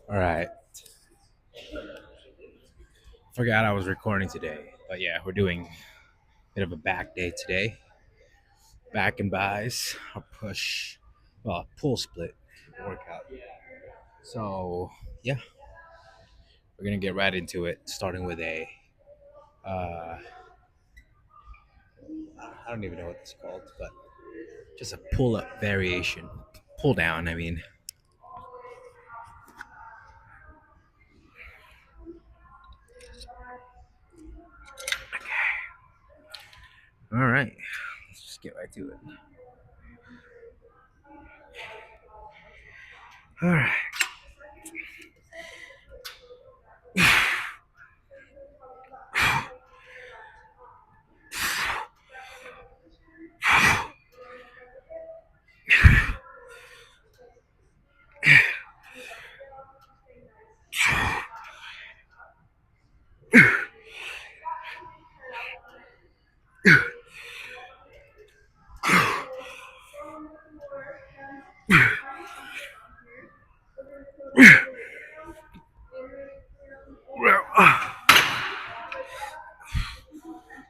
All right. Forgot I was recording today. But yeah, we're doing a bit of a back day today. Back and buys, a push, well, pull split workout. So yeah, we're gonna get right into it, starting with a uh I don't even know what it's called, but just a pull up variation. Pull down, I mean. All right. Let's just get right to it. All right.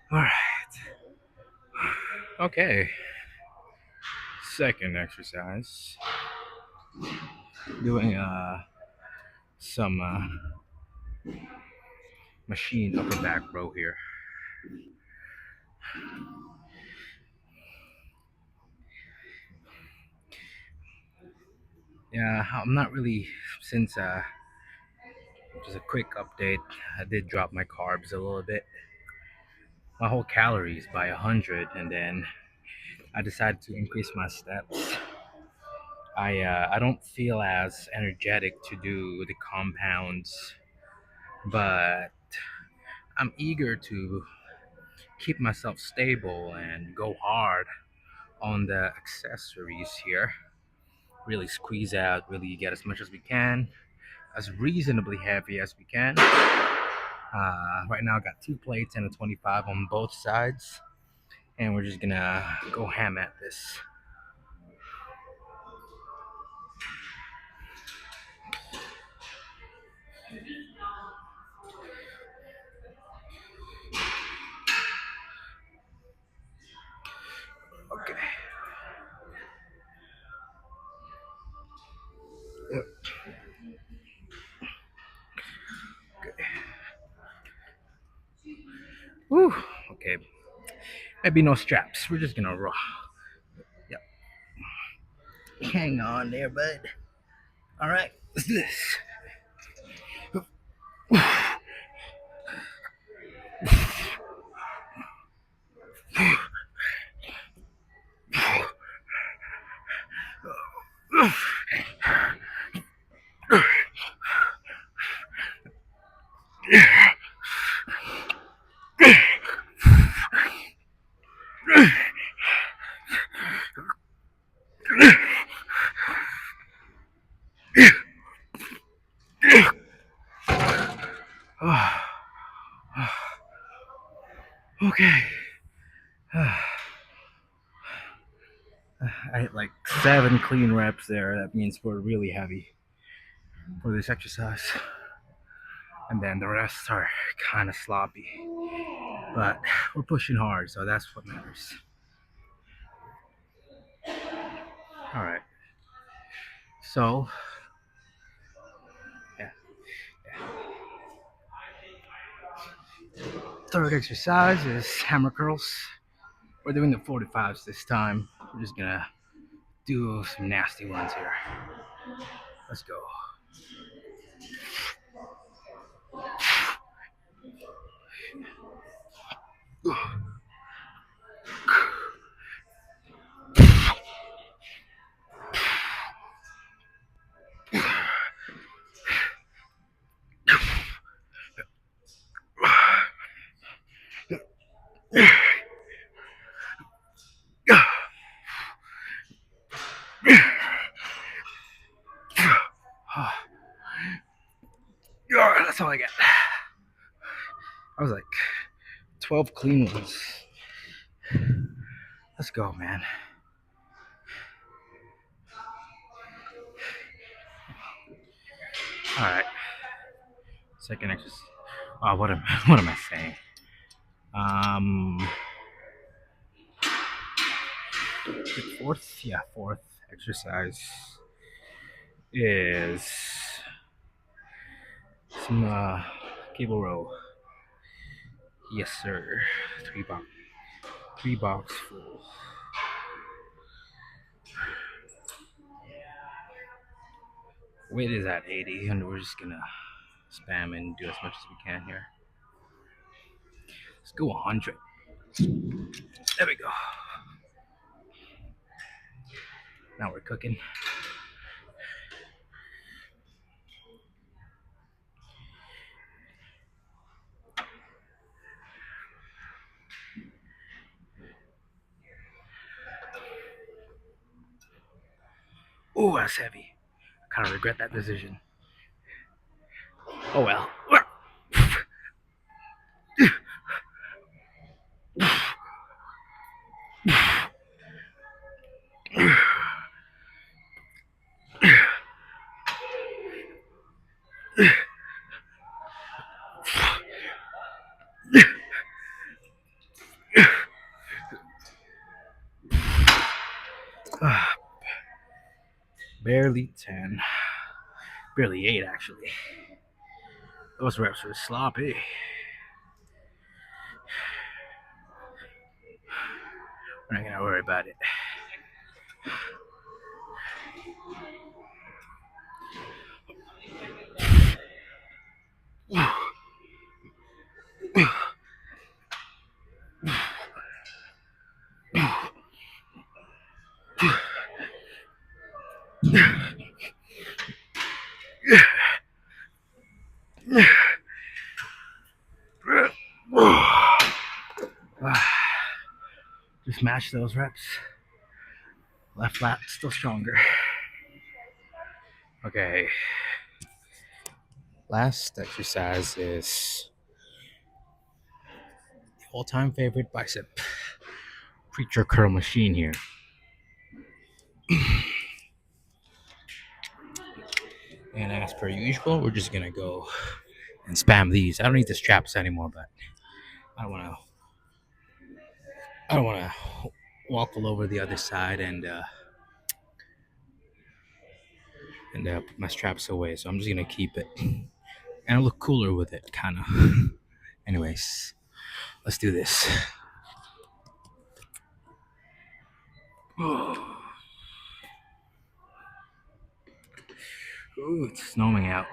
All right. Okay. Second exercise. Doing some machine upper back row here. Yeah, I'm not really since just a quick update. I did drop my carbs a little bit, my whole calories by 100, and then I decided to increase my steps. I don't feel as energetic to do the compounds, but I'm eager to keep myself stable and go hard on the accessories here. Really squeeze out, really get as much as we can, as reasonably heavy as we can. Right now, I got two plates and a 25 on both sides, and we're just gonna go ham at this. Okay. Yep. Okay. Woo. Okay. Maybe no straps. We're just gonna roll. Yep. Hang on there, bud. All right. What's this? Okay. I hit like 7 clean reps there. That means we're really heavy for this exercise. And then the rest are kind of sloppy. But we're pushing hard, so that's what matters. All right. So, yeah. Third exercise is hammer curls. We're doing the 45s this time. We're just gonna do some nasty ones here. Let's go. That's all I got. I was like 12 clean ones. Let's go, man. All right. Second exercise. Oh, what am I saying? Um, fourth exercise is some cable row. Yes, sir. Three box full. Weight is at 80, and we're just gonna spam and do as much as we can here. Let's go 100. There we go. Now we're cooking. Ooh, that's heavy. I kind of regret that decision. Oh well. Barely 10. Barely 8, actually. Those reps were sloppy. We're not gonna worry about it. Just match those reps. Left lat still stronger. Okay. Last exercise is the all-time favorite bicep preacher curl machine here. And as per usual, we're just gonna go and spam these. I don't need the straps anymore, but I don't wanna walk all over the other side and put my straps away. So I'm just gonna keep it and look cooler with it, kind of. Anyways, let's do this. Ooh, it's snowing out.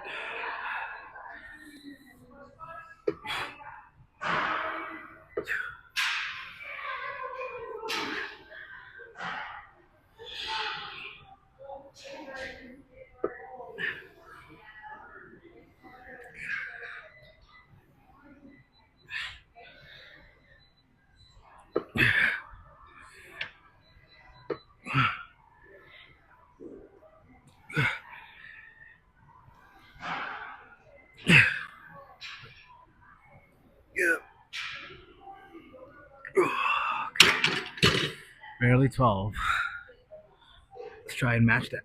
Barely 12. Let's try and match that.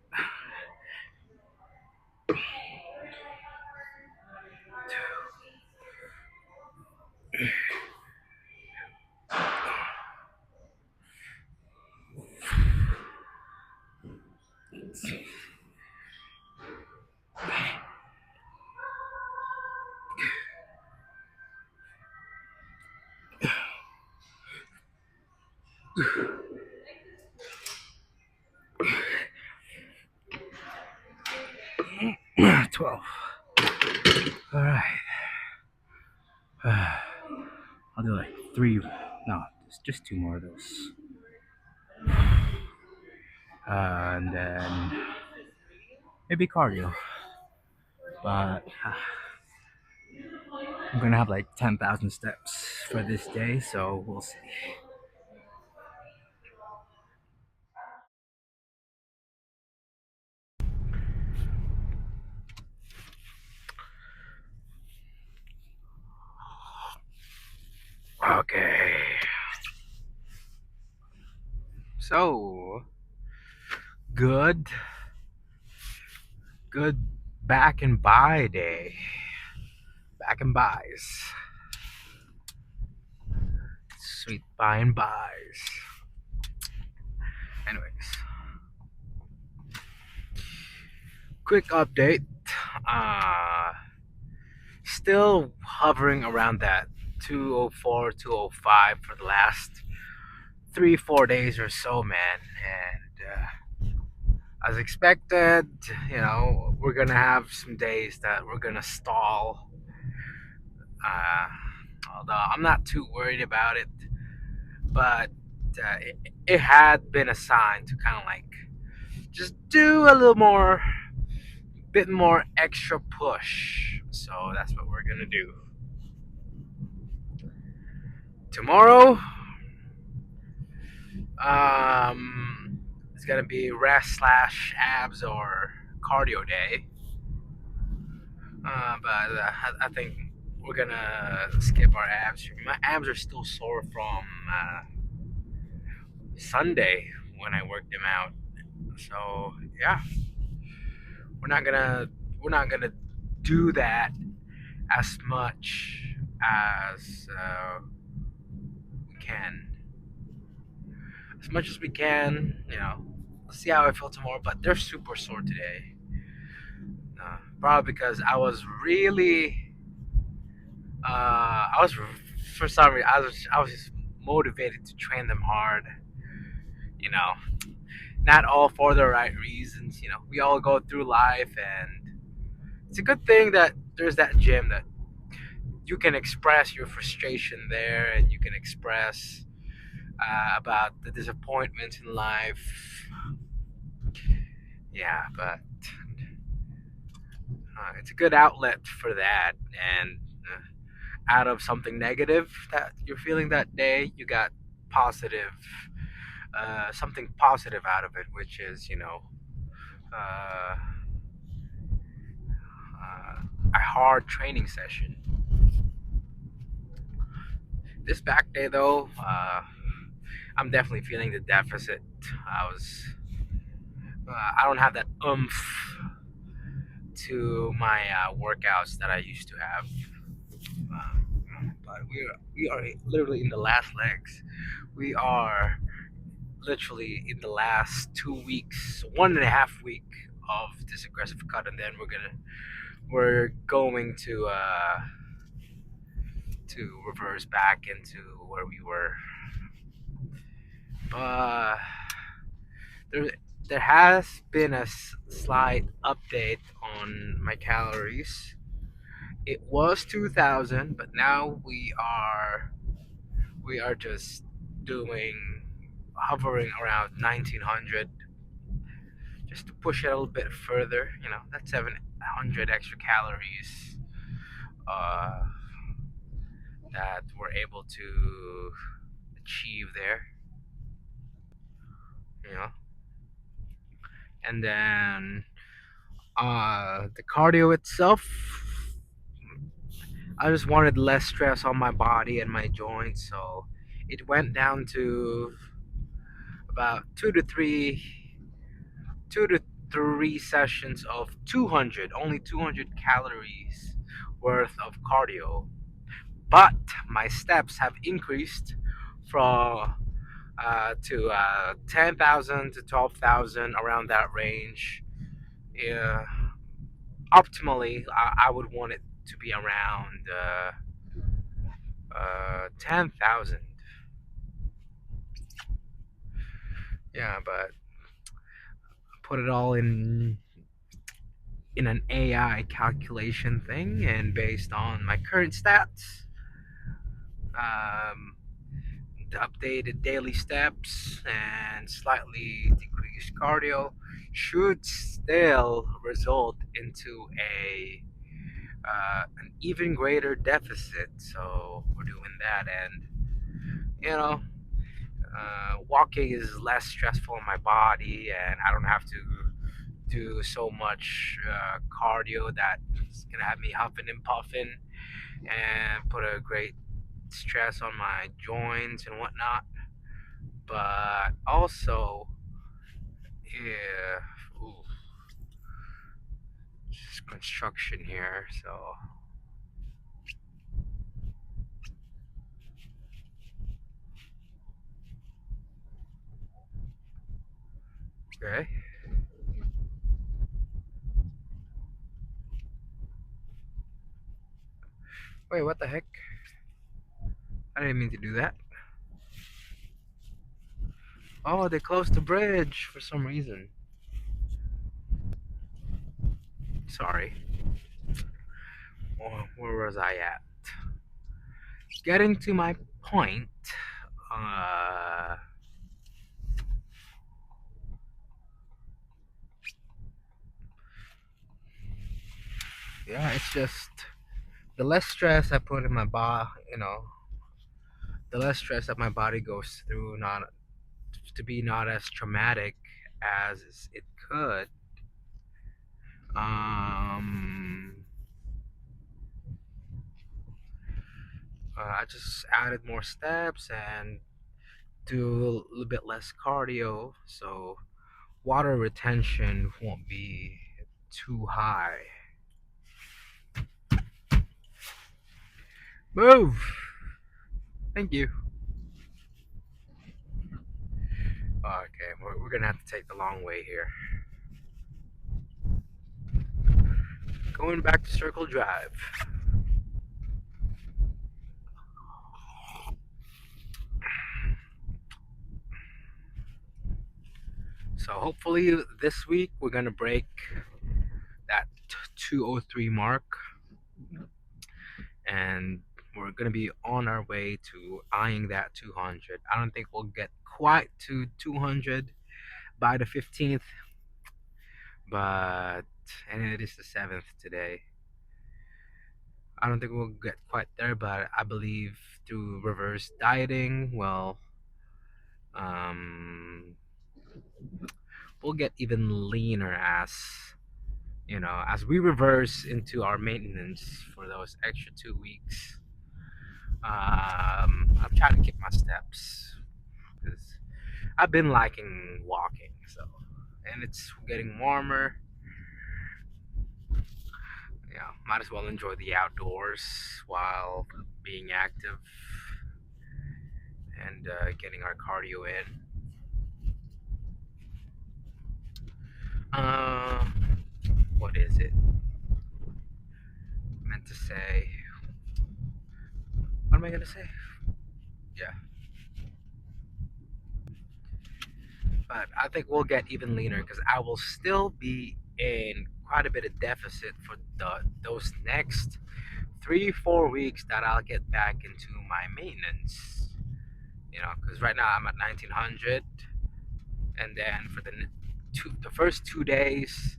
Mm, 12. All right. I'll do like 3. No, just 2 more of those. And then maybe cardio. But I'm gonna have like 10,000 steps for this day, so we'll see. Okay. So good back and buy day. Back and buys. Sweet buy and buys. Anyways, quick update. Uh, Still hovering around that 204, 205 for the last 3, 4 days or so, man. And as expected, we're gonna have some days that we're gonna stall. Uh, Although I'm not too worried about it, but it had been a sign to kind of like just do a little more, bit more extra push. So that's what we're gonna do. Tomorrow, it's gonna be rest slash abs or cardio day. But I think we're gonna skip our abs. My abs are still sore from Sunday when I worked them out. So yeah, we're not gonna we're not gonna do that as much as we can. As much as we can, Let's see how I feel tomorrow. But they're super sore today. Probably because I was for some reason I was just motivated to train them hard. You know, not all for the right reasons. We all go through life, and it's a good thing that there's that gym that you can express your frustration there, and you can express about the disappointments in life. Yeah, but it's a good outlet for that. And out of something negative that you're feeling that day, you got positive, something positive out of it, which is, uh, a hard training session. This back day, though, I'm definitely feeling the deficit. I don't have that oomph to my workouts that I used to have. But we are literally in the last legs. We are literally in the last 2 weeks, 1.5 week of this aggressive cut, and then we're going to reverse back into where we were. But there there has been a slight update on my calories. It was 2,000, but now we are just doing hovering around 1,900, just to push it a little bit further. That's 700 extra calories uh, that we're able to achieve there. You know, and then the cardio itself, I just wanted less stress on my body and my joints, so it went down to about two to three sessions of 200, only 200 calories worth of cardio. But my steps have increased from to 10,000 to 12,000, around that range. Yeah, optimally, I would want it to be around 10,000. Yeah, but put it all in an AI calculation thing, and based on my current stats, um, the updated daily steps and slightly decreased cardio should still result into an even greater deficit. So we're doing that, and you know, walking is less stressful on my body, and I don't have to do so much cardio that's gonna have me huffing and puffing and put a great stress on my joints and whatnot. But also, yeah, ooh, Just construction here, so okay. Wait, what the heck? I didn't mean to do that. Oh, they closed the bridge for some reason. Sorry. Where was I at? Getting to my point. Uh, yeah, it's just the less stress I put in my body, the less stress that my body goes through, not to be not as traumatic as it could. Um, I just added more steps and do a little bit less cardio, so water retention won't be too high. Move! Thank you. Okay, we're gonna have to take the long way here. Going back to Circle Drive. So hopefully this week we're gonna break that 203 mark, and we're gonna be on our way to eyeing that 200. I don't think we'll get quite to 200 by the 15th, but and it is the 7th today. I don't think we'll get quite there, but I believe through reverse dieting, well, um, we'll get even leaner as we reverse into our maintenance for those extra 2 weeks. I'm trying to keep my steps because I've been liking walking, so and it's getting warmer. Yeah, might as well enjoy the outdoors while being active and getting our cardio in. Uh, what is it? Meant to say. What am I gonna say? Yeah, but I think we'll get even leaner because I will still be in quite a bit of deficit for those next 3-4 weeks that I'll get back into my maintenance. Because right now I'm at 1900, and then for the first 2 days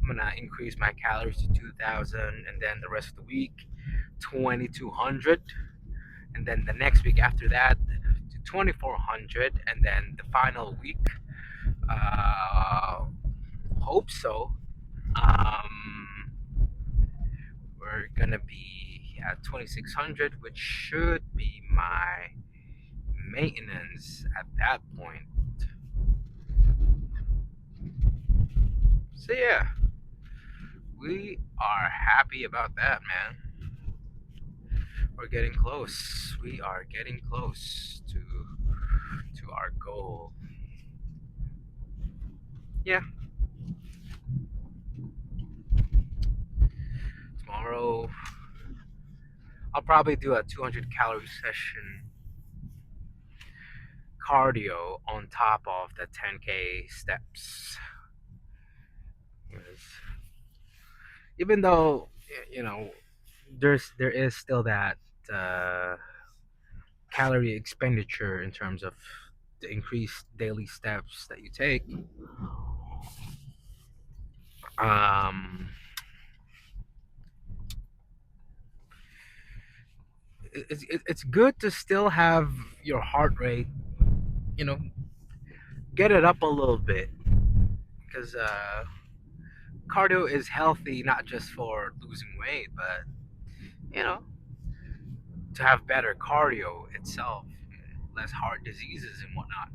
I'm gonna increase my calories to 2000, and then the rest of the week 2200, and then the next week after that to 2400, and then the final week, hope so. Um, we're gonna be at 2600, which should be my maintenance at that point. So yeah, we are happy about that, man. We're getting close. We are getting close to our goal. Yeah, tomorrow I'll probably do a 200 calorie session cardio on top of the 10K steps. Because even though you know there is still that uh, calorie expenditure in terms of the increased daily steps that you take. Um, it's good to still have your heart rate, you know, get it up a little bit because cardio is healthy not just for losing weight, but you know, to have better cardio itself, less heart diseases and whatnot.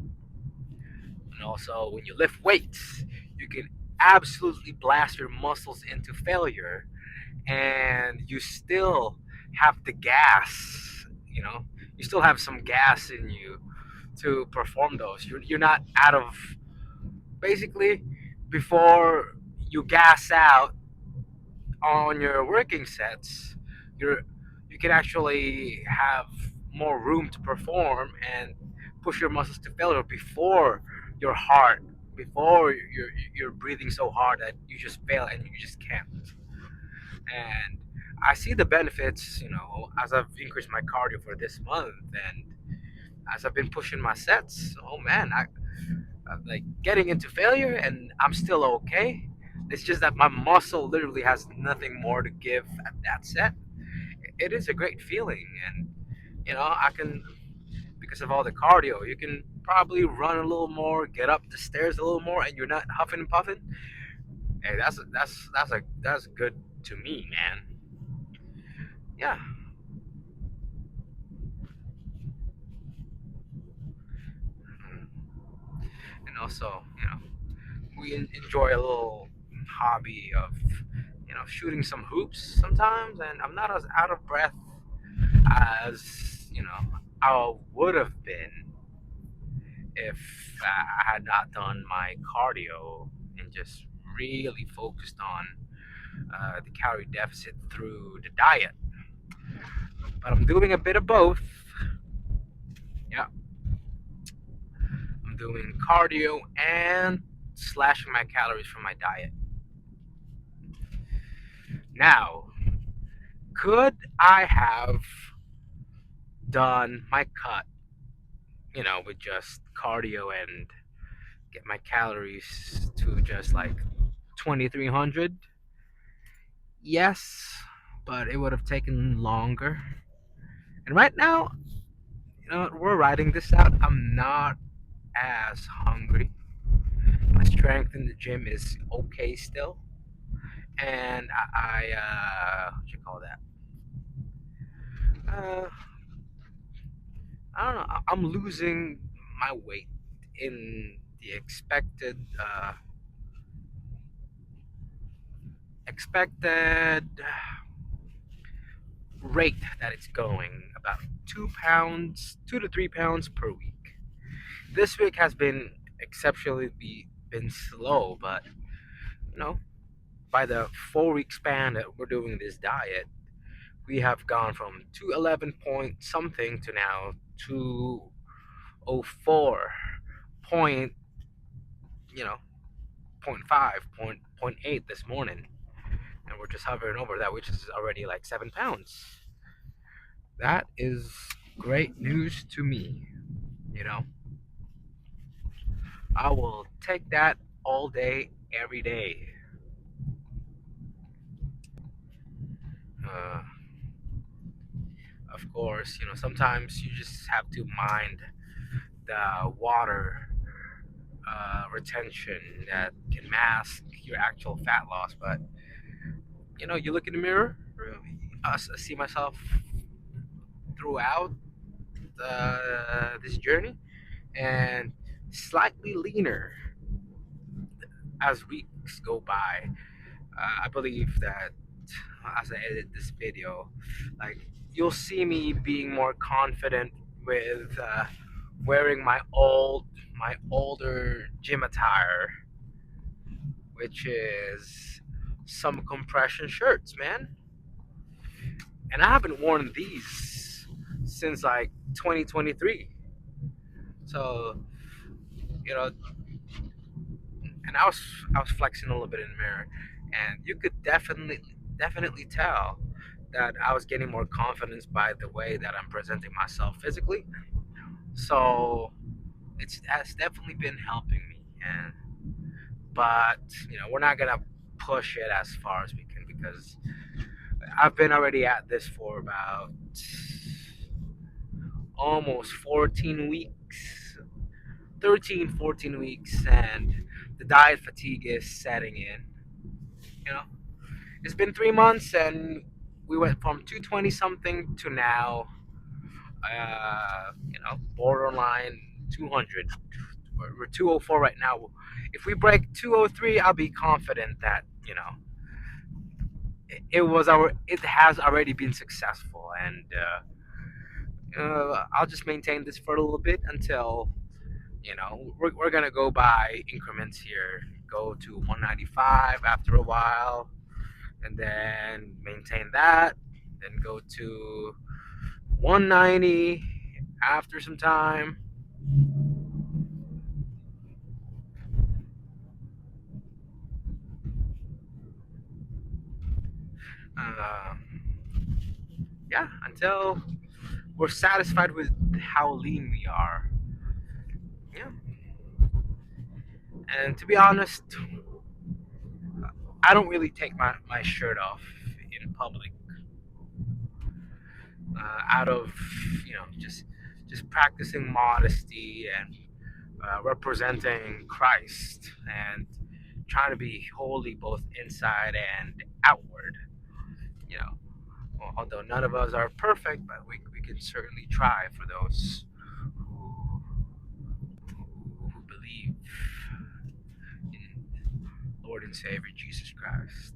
And also, when you lift weights, you can absolutely blast your muscles into failure, and you still have the gas, you still have some gas in you to perform those. You're not out of, basically, before you gas out on your working sets, you're you can actually have more room to perform and push your muscles to failure before your heart, before you're breathing so hard that you just fail and you just can't. And I see the benefits, as I've increased my cardio for this month, and as I've been pushing my sets. Oh man, I'm like getting into failure, and I'm still okay. It's just that my muscle literally has nothing more to give at that set. It is a great feeling, and I can, because of all the cardio, you can probably run a little more, get up the stairs a little more, and you're not huffing and puffing. Hey, that's good to me, man. Yeah. And also, we enjoy a little hobby of shooting some hoops sometimes, and I'm not as out of breath as I would have been if I had not done my cardio and just really focused on the calorie deficit through the diet. But I'm doing a bit of both. Yeah, I'm doing cardio and slashing my calories from my diet. Now, could I have done my cut, with just cardio and get my calories to just like 2,300? Yes, but it would have taken longer. And right now, we're writing this out. I'm not as hungry. My strength in the gym is okay still, and what you call that? Uh, I don't know. I'm losing my weight in the expected rate that it's going, about 2 pounds, 2 to 3 pounds per week. This week has been exceptionally been slow, but you know, by the 4 week span that we're doing this diet, we have gone from 211 point something to now 204 point, you know, point 5, point 8 this morning, and we're just hovering over that, which is already like 7 pounds. That is great news to me. You know, I will take that all day, every day. Uh, of course, sometimes you just have to mind the water retention that can mask your actual fat loss. But you look in the mirror. I see myself throughout this journey, and slightly leaner as weeks go by. I believe that as I edit this video, like, you'll see me being more confident with wearing my older gym attire, which is some compression shirts, man. And I haven't worn these since like 2023. So, you know, and I was flexing a little bit in the mirror, and you could definitely tell that I was getting more confidence by the way that I'm presenting myself physically. So has definitely been helping me, and but we're not gonna push it as far as we can, because I've been already at this for about almost 14 weeks, 13, 14 weeks, and the diet fatigue is setting in. You know, it's been 3 months, and we went from 220 something to now, borderline 200. we're 204 right now. If we break 203, I'll be confident that it has already been successful, and I'll just maintain this for a little bit until we're gonna go by increments here. Go to 195 after a while, and then maintain that. Then go to 190 after some time. Uh, yeah, until we're satisfied with how lean we are. Yeah, and to be honest, I don't really take my shirt off in public out of just practicing modesty and representing Christ and trying to be holy both inside and outward. You know, although none of us are perfect, but we can certainly try for those who, who believe in Lord and Savior Jesus Christ.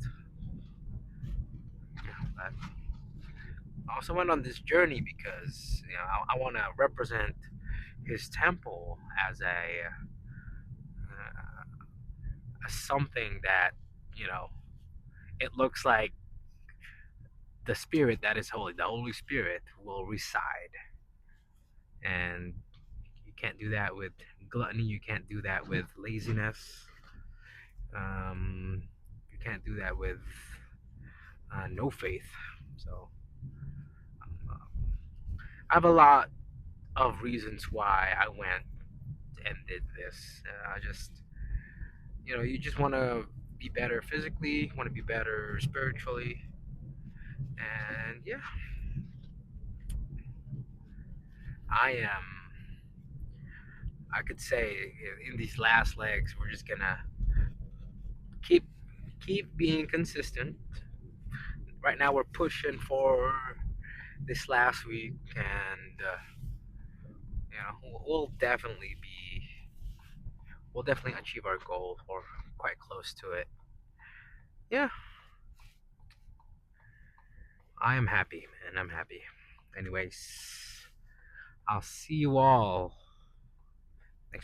But I also went on this journey because I want to represent His temple as something that you know it looks like the Spirit that is holy, the Holy Spirit will reside, and you can't do that with gluttony. You can't do that with laziness. Um, you can't do that with no faith. So uh, I have a lot of reasons why I went and did this. I just, you just want to be better physically, want to be better spiritually, and yeah, I am. I could say in these last legs, we're just gonna keep keep being consistent. Right now, we're pushing for this last week, and we'll definitely achieve our goal or quite close to it. Yeah, I am happy, man. I'm happy. Anyways, I'll see you all